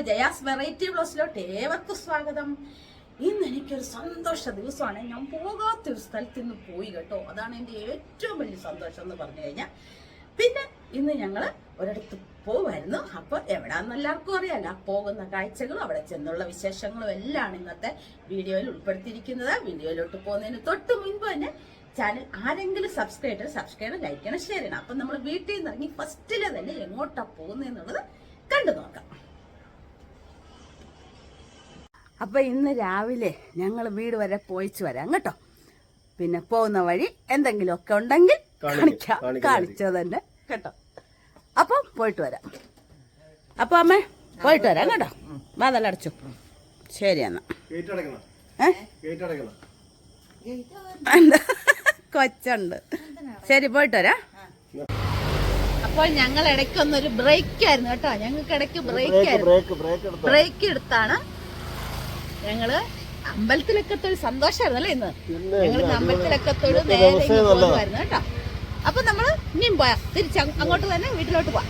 Jaya's variety ബ്ലോസിലോട്ട് ഏവർക്കും സ്വാഗതം. ഇന്ന് എനിക്കൊരു സന്തോഷ ദിവസമാണ്. ഞാൻ പോകാത്തൊരു സ്ഥലത്ത് നിന്ന് പോയി കേട്ടോ. അതാണ് എൻ്റെ ഏറ്റവും വലിയ സന്തോഷം എന്ന് പറഞ്ഞു കഴിഞ്ഞാൽ. പിന്നെ ഇന്ന് ഞങ്ങൾ ഒരിടത്ത് പോകുമായിരുന്നു. അപ്പോൾ എവിടാന്ന് എല്ലാവർക്കും അറിയാലോ. പോകുന്ന കാഴ്ചകളും അവിടെ ചെന്നുള്ള വിശേഷങ്ങളും എല്ലാം ഇന്നത്തെ വീഡിയോയിൽ ഉൾപ്പെടുത്തിയിരിക്കുന്നത്. വീഡിയോയിലോട്ട് പോകുന്നതിന് തൊട്ട് മുൻപ് തന്നെ ചാനൽ ആരെങ്കിലും സബ്സ്ക്രൈബ് ലൈക്ക് ചെയ്യണം, ഷെയർ ചെയ്യണം. അപ്പം നമ്മൾ വീട്ടിൽ നിന്ന് ഇറങ്ങി ഫസ്റ്റിലെ തന്നെ എങ്ങോട്ടാ പോകുന്നതെന്നുള്ളത് കണ്ടു നോക്കാം. അപ്പൊ ഇന്ന് രാവിലെ ഞങ്ങൾ വീട് വരെ പോയിച്ചു വരാം കേട്ടോ. പിന്നെ പോകുന്ന വഴി എന്തെങ്കിലുമൊക്കെ ഉണ്ടെങ്കിൽ കാണിച്ചത് തന്നെ കേട്ടോ. അപ്പം പോയിട്ട് വരാം. അപ്പൊ അമ്മേ പോയിട്ട് വരാം കേട്ടോ. വാതലടച്ചു. ശരി എന്നാ. കൊച്ചുണ്ട്. ശരി പോയിട്ട് വരാം. അപ്പോൾ ഞങ്ങൾ ഇടയ്ക്കൊന്നൊരു ബ്രേക്ക് ആയിരുന്നു കേട്ടോ. ഞങ്ങൾക്ക് ഇടയ്ക്ക് ബ്രേക്ക് എടുത്താണ് ഞങ്ങള് അമ്പലത്തിലൊക്കെ തൊഴി. സന്തോഷമായിരുന്നു അല്ലേ ഇന്ന്? ഞങ്ങൾ അമ്പലത്തിലൊക്കെ തൊഴി നേരെ പോകുമായിരുന്നു കേട്ടോ. അപ്പൊ നമ്മള് ഇനിയും പോയാ തിരിച്ച് അങ്ങോട്ട് തന്നെ വീട്ടിലോട്ട് പോവാം.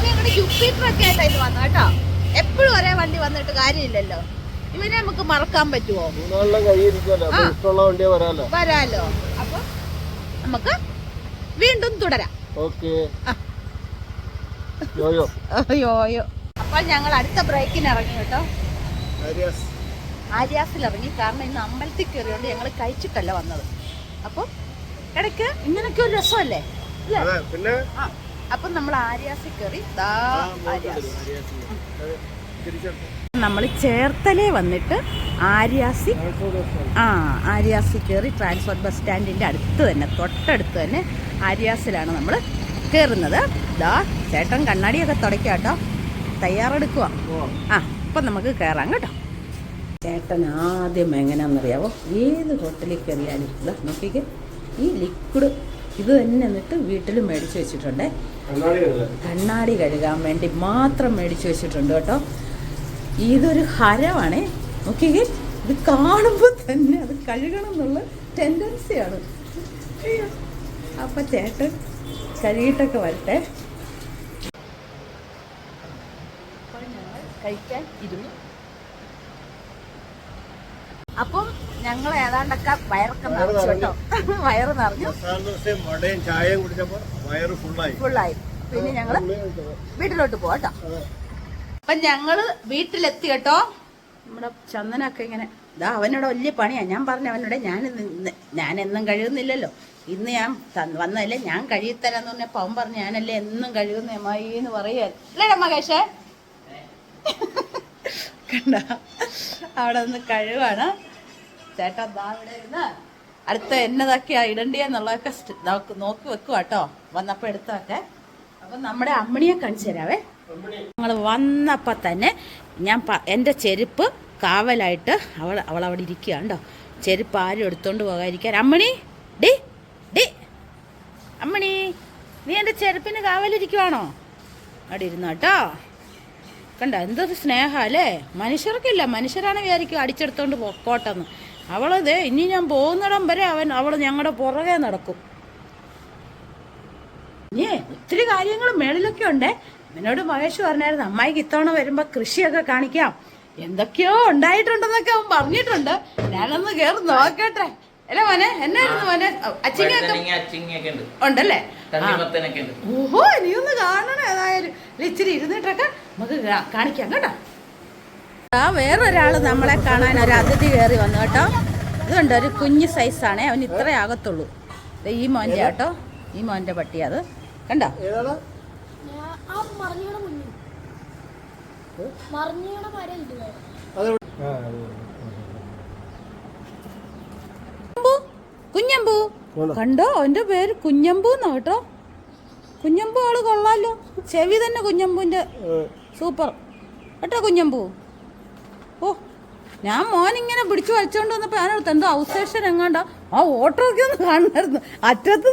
ഞങ്ങളുടെ ജുപ്പിറ്ററൊക്കെ ആയിട്ടായിരുന്നു വന്നു കേട്ടോ. എപ്പോഴും ഒരേ വണ്ടി വന്നിട്ട് കാര്യമില്ലല്ലോ. ഇവനെ നമുക്ക് മറക്കാൻ പറ്റുമോ? വരാലോ. അപ്പൊ നമുക്ക് വീണ്ടും തുടരാം. യോയോ. അപ്പൊ ഞങ്ങൾ അടുത്ത ബ്രേക്കിന് ഇറങ്ങി കേട്ടോ. ആര്യാസിൽ ഇറങ്ങി. കാരണം ഇന്ന് അമ്പലത്തിൽ കയറിയോണ്ട് ഞങ്ങൾ കഴിച്ചിട്ടല്ല വന്നത്. അപ്പൊ ഇടയ്ക്ക് ഇങ്ങനൊക്കെ ഒരു രസമല്ലേ. അപ്പൊ നമ്മൾ ആര്യാസിൽ കയറി. നമ്മൾ ചേർത്തലേ വന്നിട്ട് ആര്യാസി കയറി ട്രാൻസ്പോർട്ട് ബസ് സ്റ്റാൻഡിന്റെ അടുത്ത് തന്നെ, തൊട്ടടുത്ത് തന്നെ ആര്യാസിലാണ് നമ്മൾ കയറുന്നത്. ചേട്ടൻ കണ്ണാടിയൊക്കെ തുടയ്ക്കാം കേട്ടോ. തയ്യാറെടുക്കുക. അപ്പം നമുക്ക് കയറാം കേട്ടോ. ചേട്ടൻ ആദ്യം എങ്ങനെയാണെന്നറിയാവോ? ഏത് ഹോട്ടലിൽ കയറിയാലും ഇതാ നോക്കിക്ക്, ഈ ലിക്വിഡ് ഇത് തന്നെ എന്നിട്ട് വീട്ടിൽ മേടിച്ച് വെച്ചിട്ടുണ്ട്. കണ്ണാടി കഴുകാൻ വേണ്ടി മാത്രം മേടിച്ച് വെച്ചിട്ടുണ്ട് കേട്ടോ. ഇതൊരു ഹരമാണേ. നോക്കിക്ക്, ഇത് കാണുമ്പോൾ തന്നെ അത് കഴുകണം എന്നുള്ള ടെൻഡൻസിയാണ്. അപ്പം ചേട്ടൻ കഴുകിയിട്ടൊക്കെ വരട്ടെ. കഴിക്കാൻ ഇരുന്നു. അപ്പം ഞങ്ങൾ ഏതാണ്ടൊക്കെ വയറൊക്കെ നിറച്ചു കേട്ടോ. വയറ് നിറഞ്ഞു, ഫുള്ളായി. പിന്നെ ഞങ്ങള് വീട്ടിലോട്ട് പോവാട്ടോ. അപ്പൊ ഞങ്ങള് വീട്ടിലെത്തി കേട്ടോ. നമ്മുടെ ചന്ദനൊക്കെ ഇങ്ങനെ അവനോട് വലിയ പണിയാ. ഞാൻ പറഞ്ഞു അവനോട് ഞാൻ എന്നും കഴുകുന്നില്ലല്ലോ, ഇന്ന് ഞാൻ വന്നതല്ലേ, ഞാൻ കഴുകിത്തരാന്ന് പറഞ്ഞപ്പോ അവൻ പറഞ്ഞു ഞാനല്ലേ എന്നും കഴുകുന്ന അമ്മായി എന്ന് പറയാല്ലേ മകേഷേ. കണ്ട അവിടെ നിന്ന് കഴിവാണ് ചേട്ടാ. ഇവിടെ ഇരുന്ന് അടുത്ത എന്നതൊക്കെയാ ഇടണ്ടിയെന്നുള്ളതൊക്കെ നോക്കി വെക്കുക കേട്ടോ. വന്നപ്പോ എടുത്തൊക്കെ. അപ്പൊ നമ്മുടെ അമ്മണിയെ കാണിച്ചു തരാവേ. ഞങ്ങൾ വന്നപ്പോ തന്നെ ഞാൻ എൻ്റെ ചെരുപ്പ് കാവലായിട്ട് അവൾ അവിടെ ഇരിക്കുക കേട്ടോ. ചെരുപ്പ് ആരും എടുത്തോണ്ട് പോകാതിരിക്കാൻ. അമ്മണി ഡി അമ്മണി, നീ എൻ്റെ ചെരുപ്പിന് കാവലിരിക്കുവാണോ? അവിടെ ഇരുന്നു കേട്ടോ. കണ്ട എന്തൊരു സ്നേഹം അല്ലേ. മനുഷ്യർക്കില്ല. മനുഷ്യരാണ് വിചാരിക്കും അടിച്ചെടുത്തോണ്ട് പോട്ടെന്ന്. അവളതേ ഇനി ഞാൻ പോകുന്നിടം വരെ അവൾ ഞങ്ങളുടെ പുറകെ നടക്കും. ഇനി ഒത്തിരി കാര്യങ്ങൾ മേളിലൊക്കെ ഉണ്ടേ. എന്നോട് മഹേഷ് പറഞ്ഞായിരുന്നു അമ്മായിക്ക് ഇത്തവണ വരുമ്പോ കൃഷിയൊക്കെ കാണിക്കാം, എന്തൊക്കെയോ ഉണ്ടായിട്ടുണ്ടെന്നൊക്കെ അവൻ പറഞ്ഞിട്ടുണ്ട്. ഞാനൊന്ന് കേറി നോക്കട്ടെ. അല്ലേ മോനെ? എന്നായിരുന്നു മോനെ? അച്ചിങ്ങയൊക്കെ ഉണ്ടല്ലേ? ഓഹോ, നീയൊന്ന് കാണണം. ഏതായാലും ഇച്ചിരി ഇരുന്നിട്ടൊക്കെ നമുക്ക് കാണിക്കാം കേട്ടോ. വേറൊരാള് നമ്മളെ കാണാൻ ഒരു അതിഥി കയറി വന്നു കേട്ടോ. ഇതുണ്ട്, ഒരു കുഞ്ഞു സൈസാണേ. അവന് ഇത്രേ ആകത്തുള്ളൂ. ഈ മോൻ്റെ കേട്ടോ, ഈ മോൻ്റെ പട്ടി. അത് കണ്ടോ? കുഞ്ഞമ്പൂ കണ്ടോ? അവന്റെ പേര് കുഞ്ഞമ്പൂ എന്നാ കേട്ടോ. കുഞ്ഞമ്പൂ ആള് കൊള്ളാലോ. ചെവി തന്നെ കുഞ്ഞമ്പൂന്റെ സൂപ്പർ കേട്ടോ കുഞ്ഞമ്പൂ. ഓ, ഞാൻ മോനിങ്ങനെ പിടിച്ചു വലിച്ചോണ്ട് വന്നപ്പോ ഞാനടുത്ത് എന്തോ ഔസേഷൻ എങ്ങാണ്ടോ ആ ഓട്ടോ ഒക്കെ ഒന്ന് കാണായിരുന്നു. അറ്റത്ത്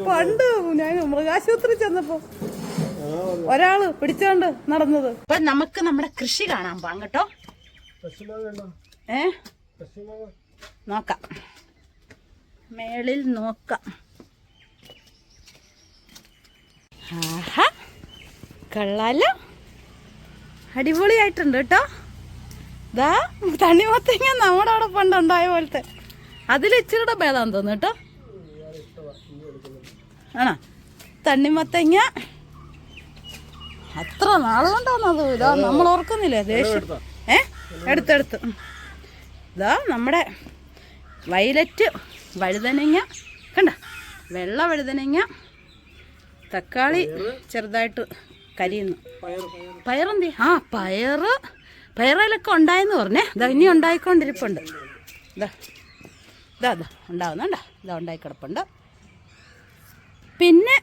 പണ്ട് ഞാൻ മൃഗാശുപത്രി ചെന്നപ്പോ ഒരാള് പിടിച്ചോണ്ട് നടന്നത്. അപ്പൊ നമുക്ക് നമ്മുടെ കൃഷി കാണാൻ പോകാം കേട്ടോ. നോക്കാം. മേളിൽ നോക്കാം. ആഹാ, കൊള്ളാലോ, അടിപൊളിയായിട്ടുണ്ട് കേട്ടോ. ഇതാ തണ്ണിമത്തങ്ങ നമ്മുടെ അവിടെ പണ്ടുണ്ടായ പോലത്തെ, അതിൽ ഇച്ചിരിയുടെ ഭേദം തോന്നുന്നു കേട്ടോ. ആണോ? തണ്ണിമത്തങ്ങ അത്ര നാളുകൊണ്ടാന്നത്. ഇതാ നമ്മൾ ഓർക്കുന്നില്ലേ ദേഷ്യം. എടുത്തെടുത്ത്. ഇതാ നമ്മുടെ വയലറ്റ് വഴുതനങ്ങ കണ്ട, വെള്ള വഴുതനങ്ങ, തക്കാളി ചെറുതായിട്ട് കരിയുന്നു. പയറെന്തി? ആ പയറിലൊക്കെ ഉണ്ടായെന്ന് പറഞ്ഞേ. ഇതാ ഇനി ഉണ്ടായിക്കൊണ്ടിരിപ്പുണ്ട്. ഇതാ ഇതാ ഇതാ ഉണ്ടാവുന്നുണ്ടോ? ഇതാ ഉണ്ടായി കിടപ്പുണ്ട്. പിന്നെ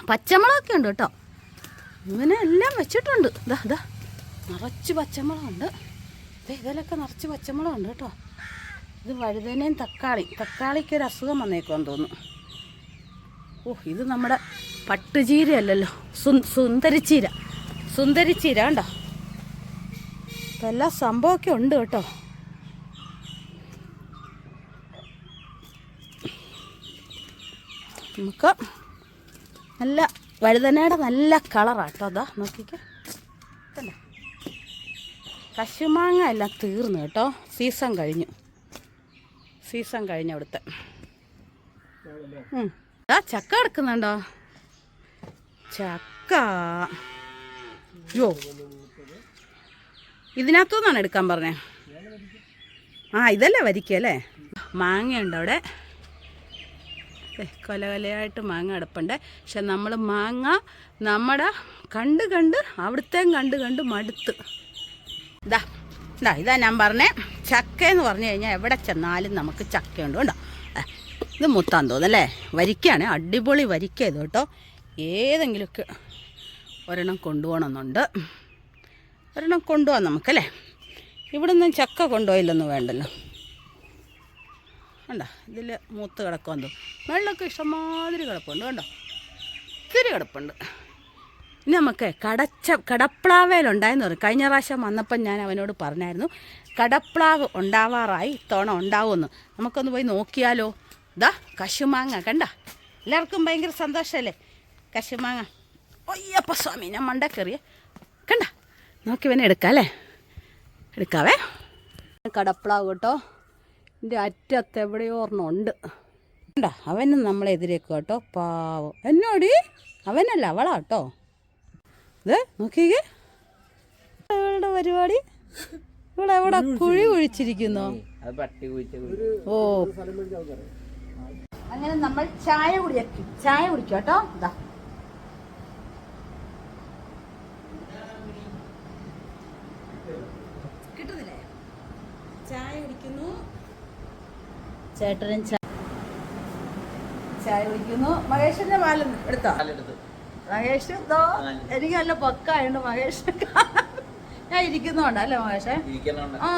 പച്ചമുളകൊക്കെ ഉണ്ട് കേട്ടോ. ഇങ്ങനെ എല്ലാം വെച്ചിട്ടുണ്ട്. ഇതാ ഇതാ നിറച്ച് പച്ചമുളകുണ്ട്. ഇതിലൊക്കെ നിറച്ച് പച്ചമുളകുണ്ട് കേട്ടോ. ഇത് വഴുതനയും തക്കാളിക്കൊരു അസുഖം വന്നേക്കുമെന്ന് തോന്നുന്നു. ഇത് നമ്മുടെ പട്ടുചീര അല്ലല്ലോ, സുന്ദരിച്ചീര കണ്ടോ. ഇപ്പം എല്ലാ സംഭവമൊക്കെ ഉണ്ട് കേട്ടോ. നമുക്ക് നല്ല വഴുതനയുടെ നല്ല കളറാട്ടോ. അതാ നോക്കിക്കോ, കണ്ടോ. കശുമാങ്ങ എല്ലാം തീർന്നു കേട്ടോ. സീസൺ കഴിഞ്ഞു അവിടുത്തെ. ചക്ക എടുക്കുന്നുണ്ടോ? ചക്ക ഇതിനകത്തുനിന്നാണ് എടുക്കാൻ പറഞ്ഞേ. ഇതല്ലേ വരിക്കല്ലേ. മാങ്ങയുണ്ട് അവിടെ. കൊലകൊലയായിട്ട് മാങ്ങ കിടപ്പുണ്ട്. പക്ഷെ നമ്മൾ മാങ്ങ നമ്മുടെ കണ്ട് അവിടുത്തേം കണ്ട് മടുത്ത്. ഇതാ ഞാൻ പറഞ്ഞേ, ചക്ക എന്ന് പറഞ്ഞു കഴിഞ്ഞാൽ എവിടെ ചെന്നാലും നമുക്ക് ചക്കയുണ്ട് കേട്ടോ. ഇത് മുത്താൻ തോന്നല്ലേ. വരിക്കയാണ്, അടിപൊളി വരിക്ക ഇത് കേട്ടോ. ഏതെങ്കിലുമൊക്കെ ഒരെണ്ണം കൊണ്ടുപോകണമെന്നുണ്ട്. ഒരെണ്ണം കൊണ്ടുപോകാം നമുക്കല്ലേ. ഇവിടെ നിന്നും ചക്ക കൊണ്ടുപോയില്ലൊന്നും വേണ്ടല്ലോ. കണ്ടോ, ഇതിൽ മൂത്ത് കിടക്കുമെന്തോ. വെള്ളമൊക്കെ ഇഷ്ടംമാതിരി കിടപ്പുണ്ട് കണ്ടോ, ഇത്തിരി കിടപ്പുണ്ട്. ഇനി നമുക്ക് കടപ്ലാവേലുണ്ടായെന്ന് പറയും. കഴിഞ്ഞ പ്രാവശ്യം വന്നപ്പം ഞാൻ അവനോട് പറഞ്ഞായിരുന്നു കടപ്ലാവ് ഉണ്ടാവാറായി, ഇത്തവണ ഉണ്ടാവുമെന്ന്. നമുക്കൊന്ന് പോയി നോക്കിയാലോ. ഇതാ കശുമാങ്ങ കണ്ട, എല്ലാവർക്കും ഭയങ്കര സന്തോഷമല്ലേ കശുമാങ്ങ. ഒയ്യപ്പ സ്വാമി, ഞാൻ മണ്ടക്കറിയേ കണ്ട. നോക്കി വേണേ എടുക്കാം അല്ലേ. എടുക്കാവേ. കടപ്ലാവ് കേട്ടോ. എൻ്റെ അറ്റത്ത് എവിടെയോ ഒരെണ്ണം ഉണ്ട് കണ്ട. അവനും നമ്മളെതിരേക്കും കേട്ടോ. പാവം എന്നോടി, അവനല്ല അവളാ കേട്ടോ. ഇത് നോക്കിക്കേ, ഇവളുടെ പരിപാടി. ഇവളെവിടെ കുഴി കുഴിച്ചിരിക്കുന്നോ? ഓ, അങ്ങനെ നമ്മൾ ചായ കുടിക്കും കേട്ടോ. ഇതാ കിട്ടുന്നില്ലേ? ചായ കുടിക്കുന്നു. ചേട്ടനും ചായ കുടിക്കുന്നു. മഹേഷിന്റെ പാലും എടുത്തോ? മഹേഷ് എന്തോ എനിക്ക് നല്ല പക്കായുണ്ട് മഹേഷ്. ഞാൻ ഇരിക്കുന്നുണ്ടല്ലേ മഹേഷേ? ആ,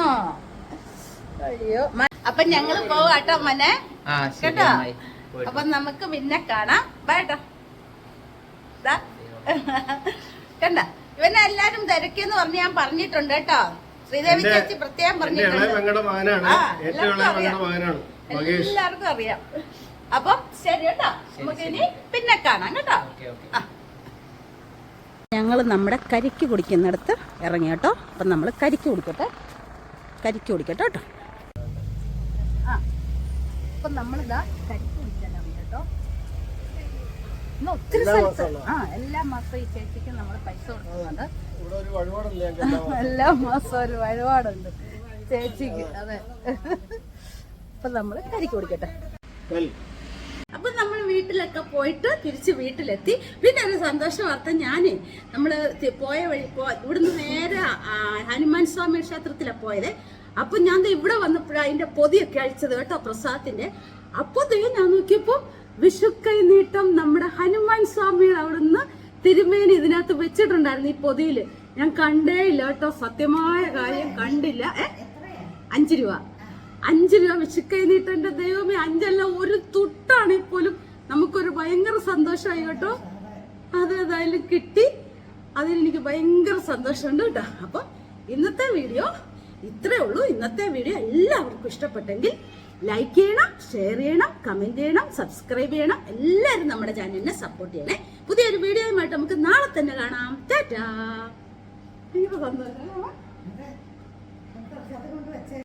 അയ്യോ. അപ്പൊ ഞങ്ങള് പോവാട്ടോ മോനെ കേട്ടോ. അപ്പൊ നമുക്ക് പിന്നെ കാണാം. ബൈട്ടോ. കണ്ട, ഇവനെ എല്ലാരും തിരക്കിന്ന് പറഞ്ഞ് ഞാൻ പറഞ്ഞിട്ടുണ്ട് കേട്ടോ. ശ്രീദേവി ചേച്ചി പ്രത്യേകം പറഞ്ഞിട്ടുണ്ട്. എല്ലാവർക്കും അറിയാം. അപ്പൊ ശരി കേട്ടോ, നമുക്ക് ഇനി പിന്നെ കാണാം കേട്ടോ. ഞങ്ങൾ നമ്മുടെ കരിക്ക് കുടിക്കുന്നിടത്ത് ഇറങ്ങി കേട്ടോ. അപ്പം നമ്മൾ കരിക്ക് കുടിക്കട്ടെ കേട്ടോ. അപ്പം നമ്മളിതാ കരിക്ക് കുടിക്കാൻ ഇറങ്ങി കേട്ടോ. ഇന്ന് ഒത്തിരി സ്ഥലത്ത് എല്ലാ മാസവും ഈ ചേച്ചിക്ക് നമ്മൾ പൈസ കൊടുക്കുന്നുണ്ട്. എല്ലാ മാസവും ഒരു വഴിപാടുണ്ട് ചേച്ചിക്ക്. അതെ. അപ്പം നമ്മൾ കരിക്ക് കുടിക്കട്ടെ. അപ്പൊ നമ്മൾ വീട്ടിലൊക്കെ പോയിട്ട് തിരിച്ച് വീട്ടിലെത്തി. പിന്നെ ഒരു സന്തോഷ വാർത്ത, ഞാന് നമ്മള് പോയ വഴി ഇവിടുന്ന് നേരെ ഹനുമാൻ സ്വാമി ക്ഷേത്രത്തിലാണ് പോയത്. അപ്പൊ ഞാൻ ഇവിടെ വന്നപ്പോഴാണ് അതിന്റെ പൊതിയൊക്കെ അഴിച്ചത് കേട്ടോ, പ്രസാദത്തിന്റെ. അപ്പൊ ഞാൻ നോക്കിയപ്പോ വിഷുക്കൈ നീട്ടം നമ്മുടെ ഹനുമാൻ സ്വാമി അവിടുന്ന് തിരുമേനി ഇതിനകത്ത് വെച്ചിട്ടുണ്ടായിരുന്നു ഈ പൊതിയില്. ഞാൻ കണ്ടേ ഇല്ല കേട്ടോ, സത്യമായ കാര്യം കണ്ടില്ല. 5 രൂപ വിഷുക്കൈ നീട്ടന്റെ ദൈവമേ, 5 ഒരു തുട്ടാണെങ്കിൽ പോലും നമുക്കൊരു ഭയങ്കര സന്തോഷമായി കേട്ടോ. അതേതായാലും കിട്ടി, അതിലെനിക്ക് ഭയങ്കര സന്തോഷമുണ്ട് കേട്ടോ. അപ്പൊ ഇന്നത്തെ വീഡിയോ ഇത്രേ ഉള്ളൂ. ഇന്നത്തെ വീഡിയോ എല്ലാവർക്കും ഇഷ്ടപ്പെട്ടെങ്കിൽ ലൈക്ക് ചെയ്യണം, ഷെയർ ചെയ്യണം, കമന്റ് ചെയ്യണം, സബ്സ്ക്രൈബ് ചെയ്യണം. എല്ലാവരും നമ്മുടെ ചാനലിനെ സപ്പോർട്ട് ചെയ്യണേ. പുതിയൊരു വീഡിയോയുമായിട്ട് നമുക്ക് നാളെ തന്നെ കാണാം. ടാറ്റാ.